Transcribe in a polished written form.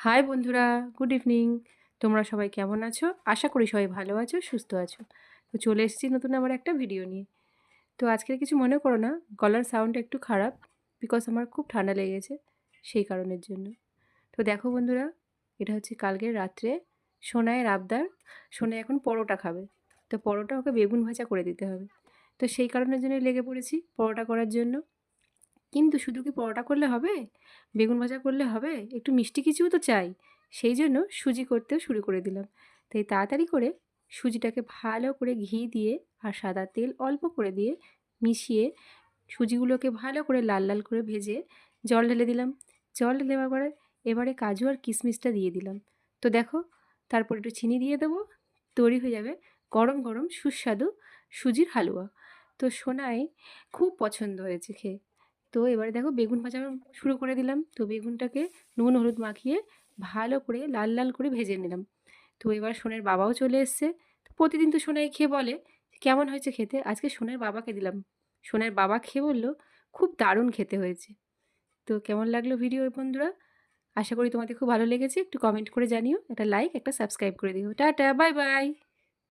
High বন্ধুরা, good evening. তোমরা সবাই কেমন আছো? আশা করি সবাই ভালো আছো, সুস্থ আছো। তো চলে এসেছি নতুন আবার একটা ভিডিও নিয়ে। তো আজকের কিছু মনে করো না, গলার সাউন্ডটা একটু খারাপ, বিকজ আমার খুব ঠান্ডা লেগেছে, সেই কারণের জন্য। তো দেখো বন্ধুরা, এটা হচ্ছে কালকের রাত্রে সোনাইয়ের আবদার। সোনাই এখন পরোটা খাবে। তো পরোটা ওকে বেগুন ভাজা করে দিতে হবে। তো সেই কারণের জন্যই লেগে পড়েছি পরোটা করার জন্য। কিন্তু শুধু কি পরোটা করলে হবে? বেগুন ভাজা করলে হবে? একটু মিষ্টি কিছুও তো চাই। সেই জন্য সুজি করতেও শুরু করে দিলাম। তাই তাড়াতাড়ি করে সুজিটাকে ভালো করে ঘি দিয়ে আর সাদা তেল অল্প করে দিয়ে মিশিয়ে সুজিগুলোকে ভালো করে লাল লাল করে ভেজে জল ঢেলে দিলাম। জল ঢেলে দেওয়ার পরে এবারে কাজু আর কিশমিশটা দিয়ে দিলাম। তো দেখো, তারপর একটু চিনি দিয়ে দেবো। তৈরি হয়ে যাবে গরম গরম সুস্বাদু সুজির হালুয়া। তো সোনাই খুব পছন্দ হয়েছে খেয়ে। তো এবারে দেখো বেগুন ভাজা শুরু করে দিলাম। তো বেগুনটাকে নুন হলুদ মাখিয়ে ভালো করে লাল লাল করে ভেজে নিলাম। তো এবার সোনার বাবাও চলে এসছে। তো প্রতিদিন তো সোনাই খেয়ে বলে কেমন হয়েছে খেতে। আজকে সোনার বাবাকে দিলাম। সোনার বাবা খেয়ে বলল খুব দারুণ খেতে হয়েছে। তো কেমন লাগলো ভিডিও বন্ধুরা? আশা করি তোমাদের খুব ভালো লেগেছে। একটু কমেন্ট করে জানিও, একটা লাইক একটা সাবস্ক্রাইব করে দিও। Tata, bye bye.